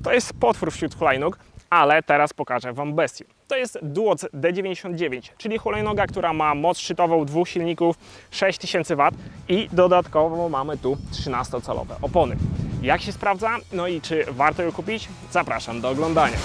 To jest potwór wśród hulajnóg, ale teraz pokażę Wam bestię. To jest Duoc D99, czyli hulajnoga, która ma moc szczytową 2 silników, 6000 W i dodatkowo mamy tu 13-calowe opony. Jak się sprawdza? No i czy warto ją kupić? Zapraszam do oglądania.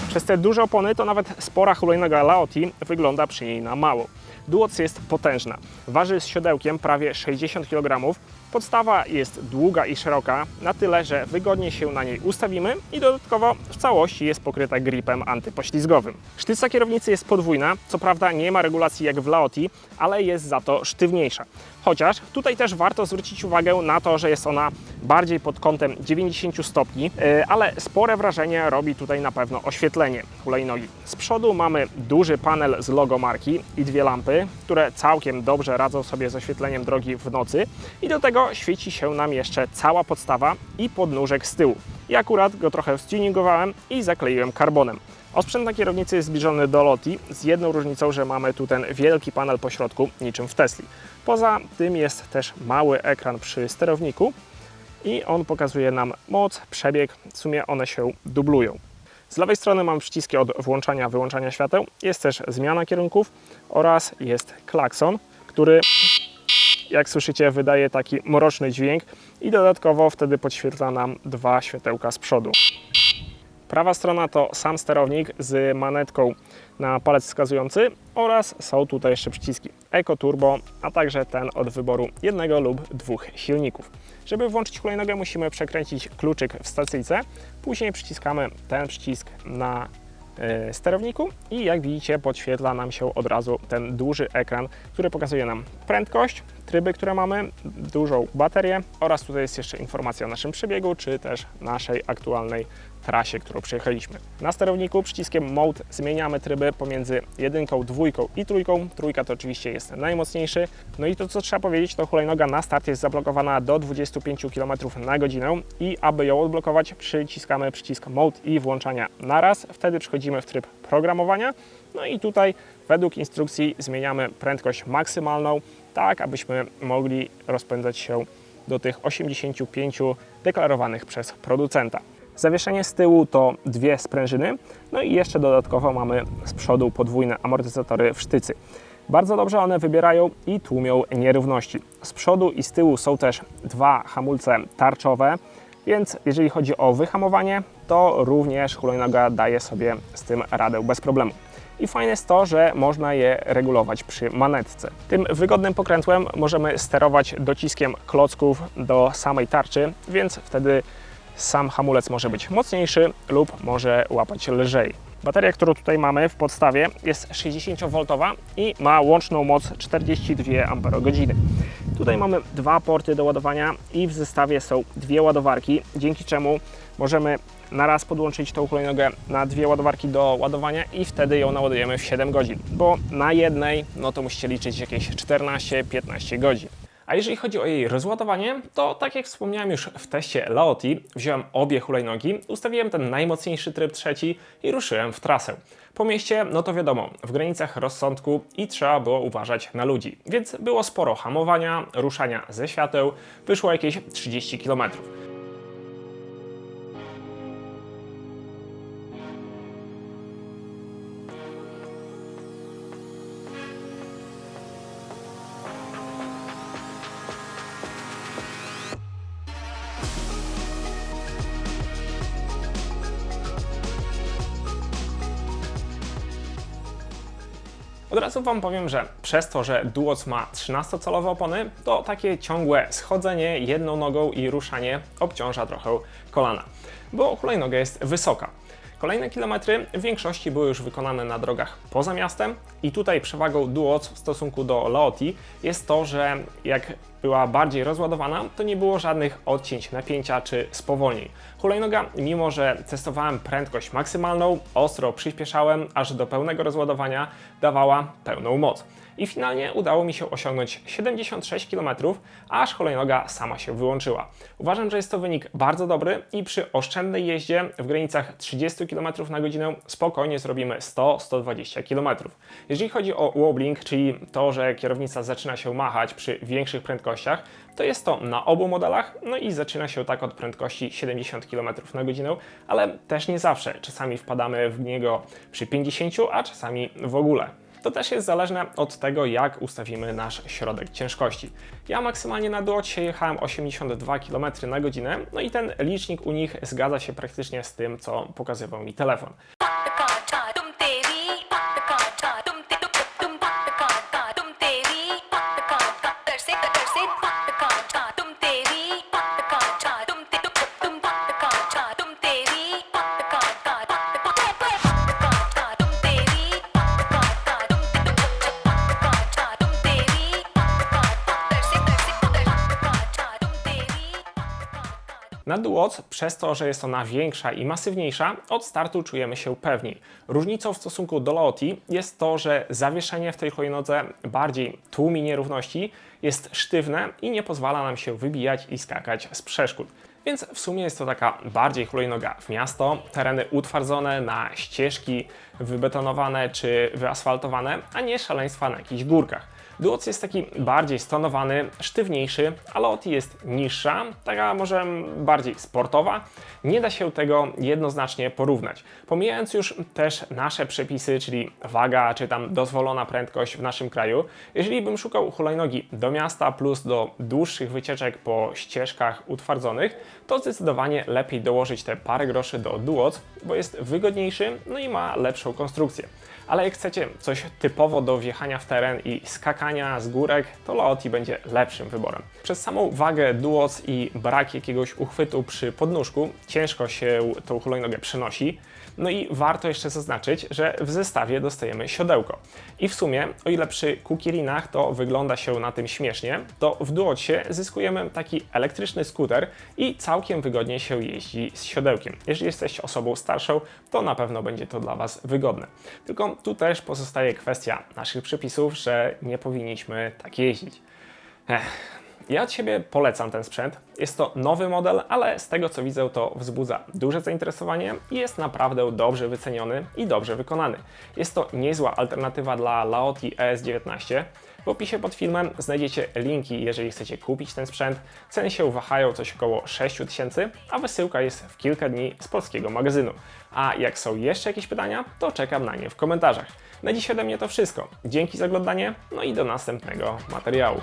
Przez te duże opony to nawet spora hulajnoga Laoty wygląda przy niej na mało. Duoc jest potężna. Waży z siodełkiem prawie 60 kg. Podstawa jest długa i szeroka, na tyle, że wygodnie się na niej ustawimy i dodatkowo w całości jest pokryta gripem antypoślizgowym. Sztyca kierownicy jest podwójna, co prawda nie ma regulacji jak w Laoty, ale jest za to sztywniejsza. Chociaż tutaj też warto zwrócić uwagę na to, że jest ona bardziej pod kątem 90 stopni, ale spore wrażenie robi tutaj na pewno oświetlenie hulajnogi. Z przodu mamy duży panel z logo marki i 2 lampy, które całkiem dobrze radzą sobie z oświetleniem drogi w nocy i do tego świeci się nam jeszcze cała podstawa i podnóżek z tyłu. I akurat go trochę stuningowałem i zakleiłem karbonem. Osprzęt na kierownicy jest zbliżony do Loty, z jedną różnicą, że mamy tu ten wielki panel po środku, niczym w Tesli. Poza tym jest też mały ekran przy sterowniku i on pokazuje nam moc, przebieg, w sumie one się dublują. Z lewej strony mamy przyciski od włączania, wyłączania świateł, jest też zmiana kierunków oraz jest klakson, który, jak słyszycie, wydaje taki mroczny dźwięk i dodatkowo wtedy podświetla nam 2 światełka z przodu. Prawa strona to sam sterownik z manetką na palec wskazujący oraz są tutaj jeszcze przyciski Eco Turbo, a także ten od wyboru 1 lub 2 silników. Żeby włączyć hulajnogę, musimy przekręcić kluczyk w stacyjce, później przyciskamy ten przycisk na sterowniku i jak widzicie podświetla nam się od razu ten duży ekran, który pokazuje nam prędkość, tryby, które mamy, dużą baterię oraz tutaj jest jeszcze informacja o naszym przebiegu, czy też naszej aktualnej trasie, którą przejechaliśmy. Na sterowniku przyciskiem Mode zmieniamy tryby pomiędzy 1, 2 i 3. Trójka to oczywiście jest najmocniejszy. No i to, co trzeba powiedzieć, to hulajnoga na start jest zablokowana do 25 km na godzinę i aby ją odblokować, przyciskamy przycisk Mode i włączania naraz. Wtedy przechodzimy w tryb programowania. No i tutaj według instrukcji zmieniamy prędkość maksymalną, tak abyśmy mogli rozpędzać się do tych 85 deklarowanych przez producenta. Zawieszenie z tyłu to 2 sprężyny, no i jeszcze dodatkowo mamy z przodu podwójne amortyzatory w sztycy. Bardzo dobrze one wybierają i tłumią nierówności. Z przodu i z tyłu są też 2 hamulce tarczowe, więc jeżeli chodzi o wyhamowanie, to również hulajnoga daje sobie z tym radę bez problemu. I fajne jest to, że można je regulować przy manetce. Tym wygodnym pokrętłem możemy sterować dociskiem klocków do samej tarczy, więc wtedy sam hamulec może być mocniejszy lub może łapać lżej. Bateria, którą tutaj mamy w podstawie, jest 60V i ma łączną moc 42 Ah. Tutaj mamy 2 porty do ładowania i w zestawie są 2 ładowarki, dzięki czemu możemy na raz podłączyć tą hulajnogę na 2 ładowarki do ładowania i wtedy ją naładujemy w 7 godzin, bo na jednej no to musicie liczyć jakieś 14-15 godzin. A jeżeli chodzi o jej rozładowanie, to tak jak wspomniałem już w teście Laoty, wziąłem obie hulajnogi, ustawiłem ten najmocniejszy tryb 3 i ruszyłem w trasę. Po mieście, no to wiadomo, w granicach rozsądku i trzeba było uważać na ludzi, więc było sporo hamowania, ruszania ze świateł, wyszło jakieś 30 km. Od razu Wam powiem, że przez to, że Duoc ma 13-calowe opony, to takie ciągłe schodzenie jedną nogą i ruszanie obciąża trochę kolana, bo hulajnoga jest wysoka. Kolejne kilometry w większości były już wykonane na drogach poza miastem i tutaj przewagą Duoc w stosunku do Laoty jest to, że jak była bardziej rozładowana, to nie było żadnych odcięć napięcia czy spowolnień. Hulajnoga, mimo że testowałem prędkość maksymalną, ostro przyspieszałem, aż do pełnego rozładowania, dawała pełną moc. I finalnie udało mi się osiągnąć 76 km, aż hulajnoga sama się wyłączyła. Uważam, że jest to wynik bardzo dobry i przy oszczędnej jeździe w granicach 30 km na godzinę spokojnie zrobimy 100-120 km. Jeżeli chodzi o wobbling, czyli to, że kierownica zaczyna się machać przy większych prędkościach, to jest to na obu modelach, no i zaczyna się tak od prędkości 70 km na godzinę, ale też nie zawsze. Czasami wpadamy w niego przy 50, a czasami w ogóle. To też jest zależne od tego, jak ustawimy nasz środek ciężkości. Ja maksymalnie na duocie jechałem 82 km na godzinę, no i ten licznik u nich zgadza się praktycznie z tym, co pokazywał mi telefon. Na Duoc, przez to, że jest ona większa i masywniejsza, od startu czujemy się pewniej. Różnicą w stosunku do Laotti jest to, że zawieszenie w tej hulajnodze bardziej tłumi nierówności, jest sztywne i nie pozwala nam się wybijać i skakać z przeszkód. Więc w sumie jest to taka bardziej hulajnoga w miasto, tereny utwardzone na ścieżki wybetonowane czy wyasfaltowane, a nie szaleństwa na jakichś górkach. Duoc jest taki bardziej stonowany, sztywniejszy, a Laotti jest niższa, taka może bardziej sportowa. Nie da się tego jednoznacznie porównać. Pomijając już też nasze przepisy, czyli waga czy tam dozwolona prędkość w naszym kraju, jeżeli bym szukał hulajnogi do miasta plus do dłuższych wycieczek po ścieżkach utwardzonych, to zdecydowanie lepiej dołożyć te parę groszy do Duoc, bo jest wygodniejszy, no i ma lepszą konstrukcję. Ale jak chcecie coś typowo do wjechania w teren i skakania z górek, to Laotti będzie lepszym wyborem. Przez samą wagę Duoc i brak jakiegoś uchwytu przy podnóżku ciężko się tą hulajnogę przenosi. No i warto jeszcze zaznaczyć, że w zestawie dostajemy siodełko. I w sumie, o ile przy Kukirinach to wygląda się na tym śmiesznie, to w Duocie zyskujemy taki elektryczny skuter i całkiem wygodnie się jeździ z siodełkiem. Jeżeli jesteście osobą starszą, to na pewno będzie to dla Was wygodne. Tylko tu też pozostaje kwestia naszych przepisów, że nie powinniśmy tak jeździć. Ja od siebie polecam ten sprzęt. Jest to nowy model, ale z tego co widzę, to wzbudza duże zainteresowanie i jest naprawdę dobrze wyceniony i dobrze wykonany. Jest to niezła alternatywa dla Laotti ES19. W opisie pod filmem znajdziecie linki, jeżeli chcecie kupić ten sprzęt. Ceny się wahają coś około 6000, a wysyłka jest w kilka dni z polskiego magazynu. A jak są jeszcze jakieś pytania, to czekam na nie w komentarzach. Na dziś ode mnie to wszystko. Dzięki za oglądanie, no i do następnego materiału.